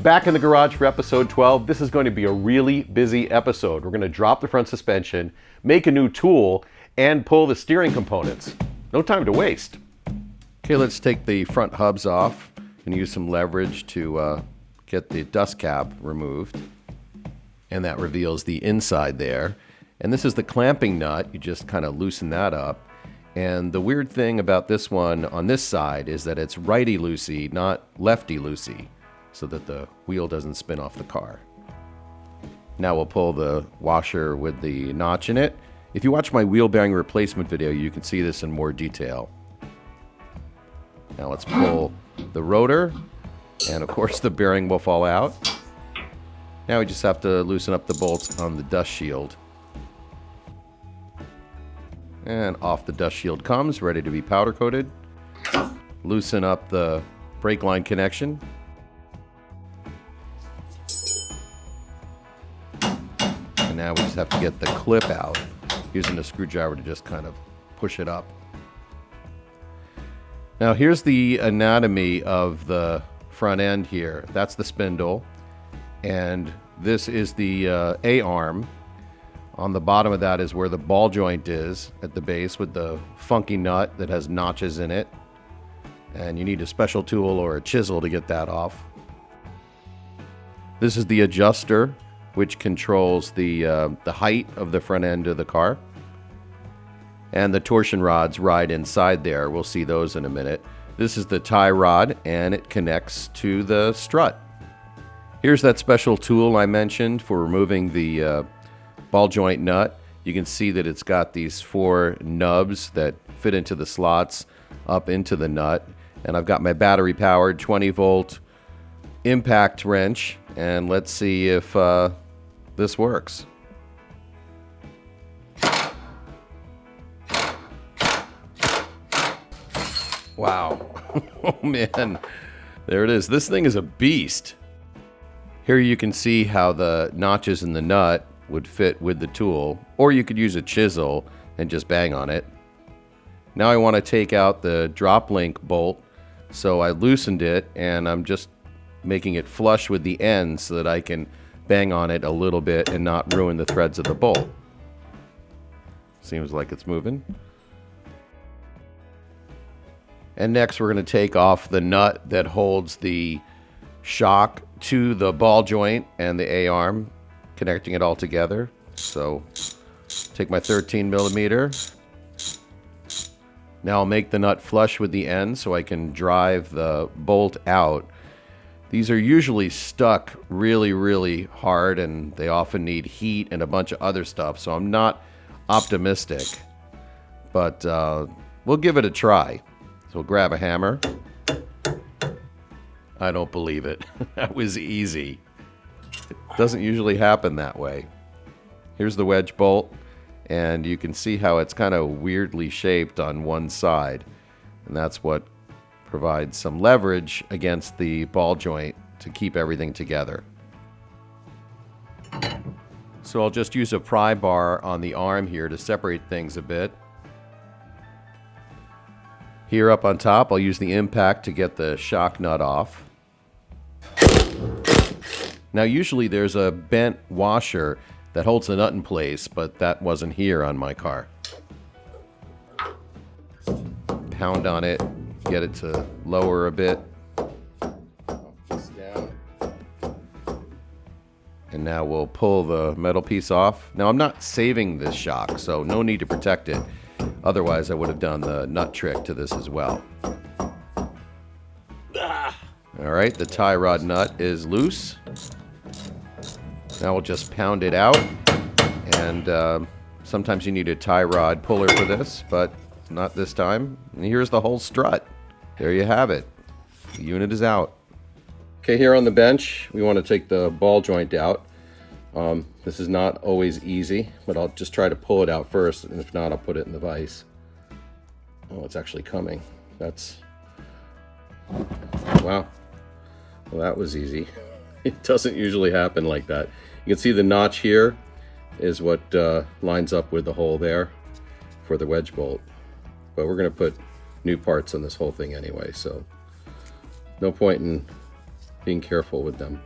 Back in the garage for episode 12. This is going to be a really busy episode. We're going to drop the front suspension, make a new tool, and pull the steering components. No time to waste. Okay, let's take the front hubs off and use some leverage to get the dust cap removed. And that reveals the inside there. And this is the clamping nut. You just kind of loosen that up. And the weird thing about this one on this side is that it's righty-loosey, not lefty-loosey, so that the wheel doesn't spin off the car. Now we'll pull the washer with the notch in it. If you watch my wheel bearing replacement video, you can see this in more detail. Now let's pull the rotor, and of course the bearing will fall out. Now we just have to loosen up the bolts on the dust shield. And off the dust shield comes, ready to be powder coated. Loosen up the brake line connection. And now we just have to get the clip out, using a screwdriver to just kind of push it up. Now here's the anatomy of the front end here. That's the spindle. And this is the A-arm. On the bottom of that is where the ball joint is at the base with the funky nut that has notches in it. And you need a special tool or a chisel to get that off. This is the adjuster, which controls the height of the front end of the car. And the torsion rods ride inside there. We'll see those in a minute. This is the tie rod, and it connects to the strut. Here's that special tool I mentioned for removing the ball joint nut. You can see that it's got these 4 nubs that fit into the slots up into the nut. And I've got my battery powered 20 volt impact wrench. And let's see if this works. Wow. Oh man. There it is. This thing is a beast. Here you can see how the notches in the nut would fit with the tool, or you could use a chisel and just bang on it. Now I want to take out the drop link bolt, so I loosened it and I'm just making it flush with the end so that I can bang on it a little bit and not ruin the threads of the bolt. Seems like it's moving. And next we're going to take off the nut that holds the shock to the ball joint and the A-arm, connecting it all together. So take my 13 millimeter. Now I'll make the nut flush with the end so I can drive the bolt out. These are usually stuck really, really hard, and they often need heat and a bunch of other stuff, so I'm not optimistic. But we'll give it a try. So we'll grab a hammer. I don't believe it. That was easy. It doesn't usually happen that way. Here's the wedge bolt, and you can see how it's kind of weirdly shaped on one side. And that's what provides some leverage against the ball joint to keep everything together. So I'll just use a pry bar on the arm here to separate things a bit. Here up on top, I'll use the impact to get the shock nut off. Now usually there's a bent washer that holds the nut in place, but that wasn't here on my car. Pound on it, get it to lower a bit. This down. And now we'll pull the metal piece off. Now I'm not saving this shock, so no need to protect it. Otherwise I would have done the nut trick to this as well. Alright, the tie rod nut is loose. Now we'll just pound it out, and sometimes you need a tie rod puller for this, but not this time. And here's the whole strut. There you have it. The unit is out. Okay, here on the bench, we want to take the ball joint out. This is not always easy, but I'll just try to pull it out first, and if not, I'll put it in the vise. Oh, it's actually coming. That's... wow. Well, that was easy. It doesn't usually happen like that. You can see the notch here is what lines up with the hole there for the wedge bolt. But we're going to put new parts on this whole thing anyway, so no point in being careful with them.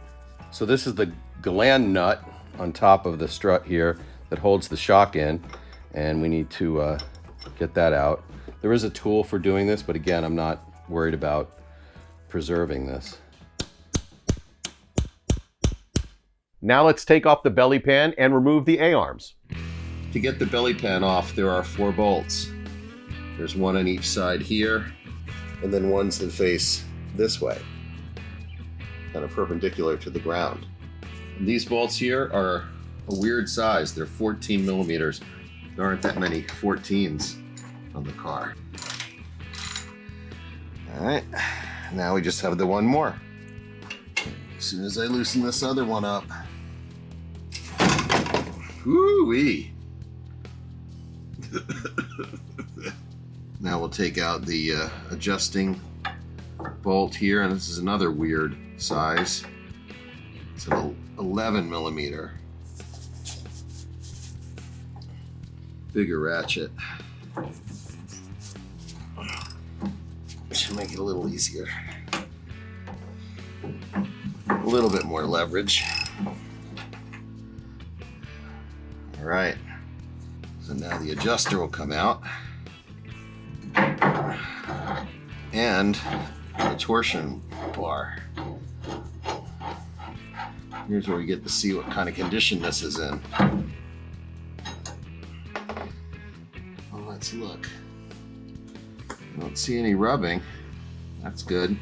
So this is the gland nut on top of the strut here that holds the shock in, and we need to get that out. There is a tool for doing this, but again, I'm not worried about preserving this. Now let's take off the belly pan and remove the A-arms. To get the belly pan off, there are 4 bolts. There's one on each side here, and then ones that face this way, kind of perpendicular to the ground. And these bolts here are a weird size. They're 14 millimeters. There aren't that many 14s on the car. All right, now we just have the one more. As soon as I loosen this other one up. Woo-wee. Now we'll take out the adjusting bolt here, and this is another weird size. It's an 11 millimeter. Bigger ratchet. Should make it a little easier. A little bit more leverage. All right. So now the adjuster will come out. And the torsion bar. Here's where we get to see what kind of condition this is in. Well, let's look. I don't see any rubbing. That's good.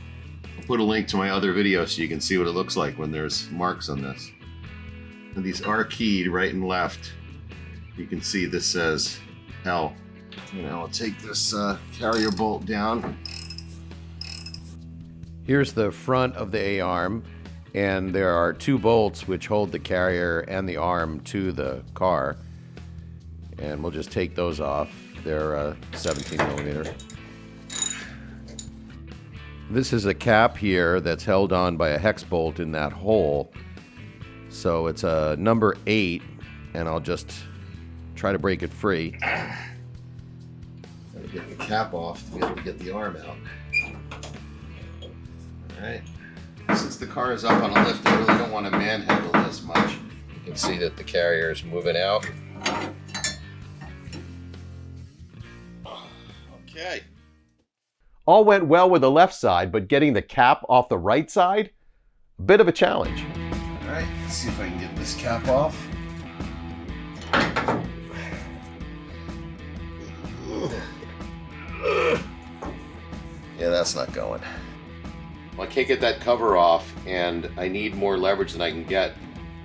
I'll put a link to my other video so you can see what it looks like when there's marks on this. And these are keyed right and left. You can see this says L. Now I'll take this carrier bolt down. Here's the front of the A-arm, and there are 2 bolts which hold the carrier and the arm to the car. And we'll just take those off. They're 17 millimeter. This is a cap here that's held on by a hex bolt in that hole. So it's a number 8, and I'll just try to break it free. Gotta get the cap off to be able to get the arm out. Alright. Since the car is up on a lift, I really don't want to manhandle this much. You can see that the carrier is moving out. Okay. All went well with the left side, but getting the cap off the right side, a bit of a challenge. Alright, let's see if I can get this cap off. Yeah, that's not going. Well, I can't get that cover off, and I need more leverage than I can get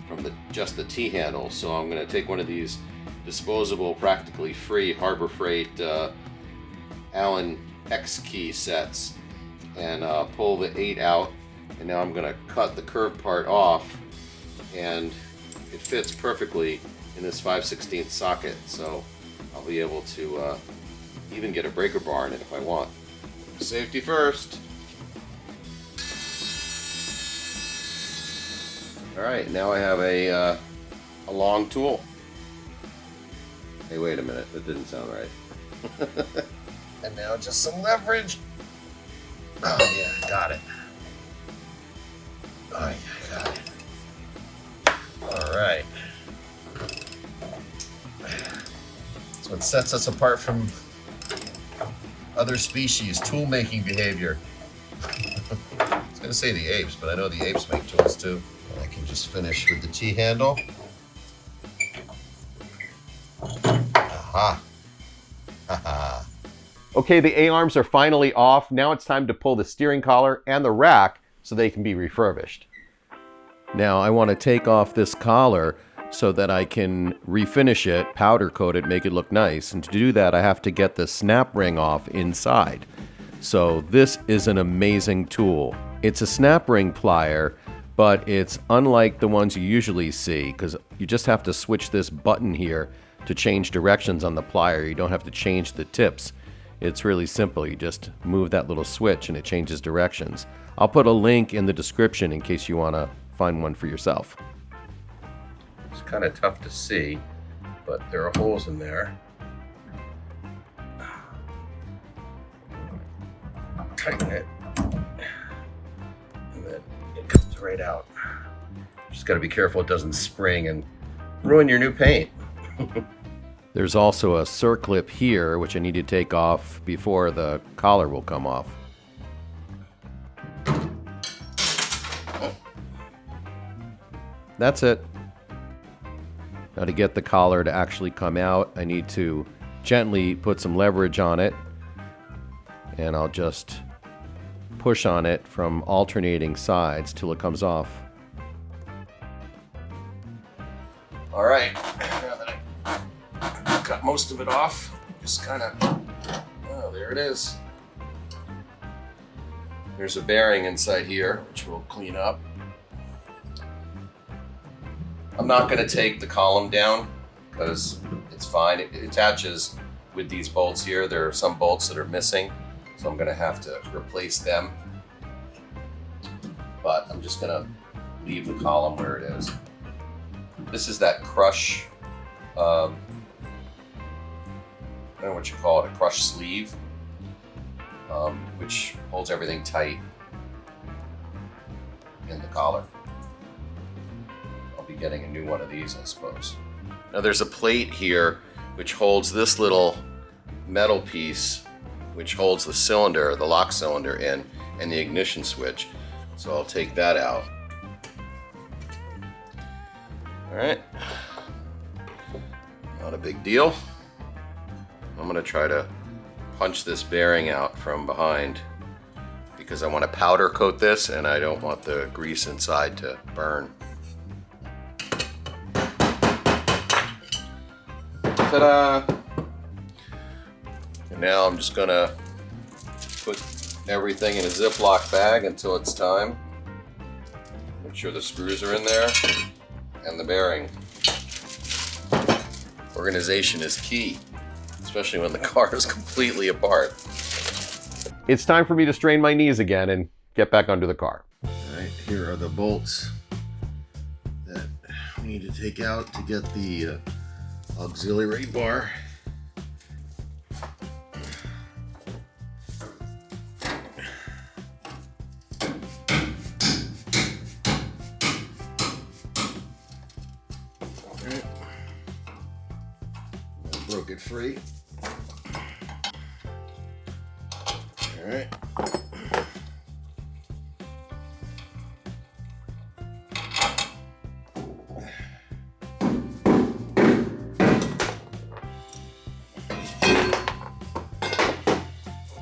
from just the T-handle, so I'm going to take one of these disposable, practically free Harbor Freight Allen X key sets and pull the 8 out, and now I'm going to cut the curved part off, and it fits perfectly in this 5/16 socket, so I'll be able to even get a breaker bar in it if I want. Safety first. Alright, now I have a long tool. Hey, wait a minute, that didn't sound right. And now just some leverage. Oh yeah, got it. Oh yeah, got it. Alright. That's what sets us apart from other species, tool-making behavior. I was going to say the apes, but I know the apes make tools too. And I can just finish with the T-handle. Aha. Haha. Okay, the A-arms are finally off. Now it's time to pull the steering collar and the rack so they can be refurbished. Now I want to take off this collar so that I can refinish it, powder coat it, make it look nice. And to do that, I have to get the snap ring off inside. So this is an amazing tool. It's a snap ring plier, but it's unlike the ones you usually see because you just have to switch this button here to change directions on the plier. You don't have to change the tips. It's really simple. You just move that little switch and it changes directions. I'll put a link in the description in case you want to find one for yourself. It's kind of tough to see, but there are holes in there. Tighten it, and then it comes right out. Just got to be careful it doesn't spring and ruin your new paint. There's also a circlip here, which I need to take off before the collar will come off. That's it. Now to get the collar to actually come out, I need to gently put some leverage on it, and I'll just push on it from alternating sides till it comes off. All right, now that I got most of it off, just kind of, oh, there it is. There's a bearing inside here, which we'll clean up. I'm not going to take the column down because it's fine. It attaches with these bolts here. There are some bolts that are missing, so I'm going to have to replace them. But I'm just going to leave the column where it is. This is that crush, I don't know what you call it, a crush sleeve, which holds everything tight in the collar. Be getting a new one of these, I suppose. Now there's a plate here which holds this little metal piece which holds the cylinder, the lock cylinder in, and the ignition switch. So I'll take that out. Alright. Not a big deal. I'm going to try to punch this bearing out from behind because I want to powder coat this and I don't want the grease inside to burn. Ta-da! And now I'm just gonna put everything in a Ziploc bag until it's time. Make sure the screws are in there and the bearing. Organization is key, especially when the car is completely apart. It's time for me to strain my knees again and get back under the car. All right, here are the bolts that we need to take out to get the auxiliary bar. Alright. Broke it free. Alright.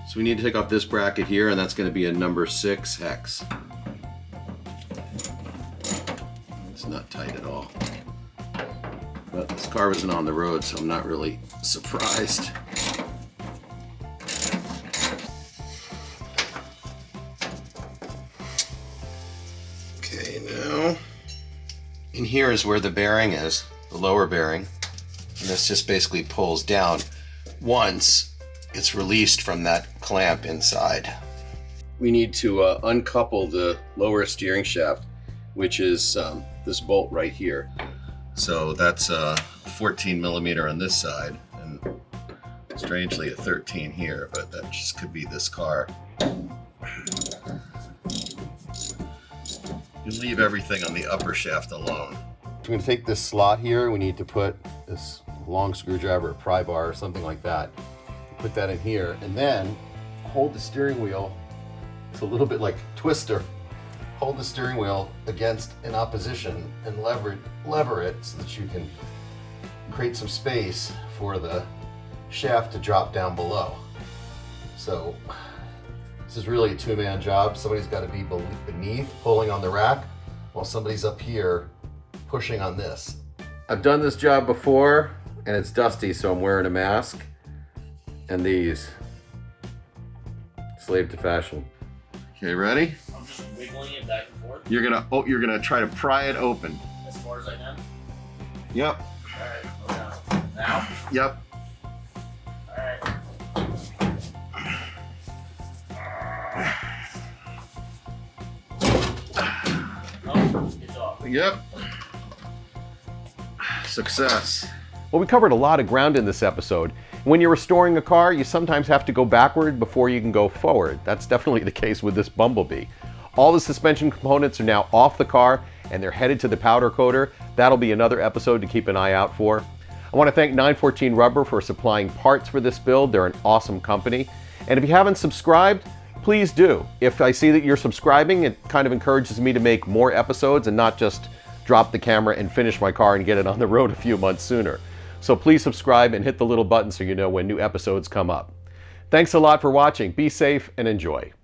So we need to take off this bracket here, and that's going to be a number 6 hex. It's not tight at all. But this car wasn't on the road, so I'm not really surprised. Okay, now in here is where the bearing is, the lower bearing. And this just basically pulls down once it's released from that clamp inside. We need to uncouple the lower steering shaft, which is this bolt right here. So that's a 14 millimeter on this side, and strangely a 13 here, but that just could be this car. You leave everything on the upper shaft alone. I'm going to take this slot here. We need to put this long screwdriver, pry bar, or something like that. Put that in here, and then hold the steering wheel. It's a little bit like a twister. Hold the steering wheel against an opposition and lever it so that you can create some space for the shaft to drop down below. So this is really a two-man job. Somebody's got to be beneath pulling on the rack while somebody's up here pushing on this. I've done this job before and it's dusty, so I'm wearing a mask. And these. Slave to fashion. Okay, ready? I'm just wiggling it back and forth. You're gonna try to pry it open. As far as I can? Yep. Alright, go down. Now? Yep. Alright. Oh, it's off. Yep. Success. Well, we covered a lot of ground in this episode. When you're restoring a car, you sometimes have to go backward before you can go forward. That's definitely the case with this Bumblebee. All the suspension components are now off the car, and they're headed to the powder coater. That'll be another episode to keep an eye out for. I want to thank 914 Rubber for supplying parts for this build. They're an awesome company. And if you haven't subscribed, please do. If I see that you're subscribing, it kind of encourages me to make more episodes and not just drop the camera and finish my car and get it on the road a few months sooner. So please subscribe and hit the little button so you know when new episodes come up. Thanks a lot for watching. Be safe and enjoy.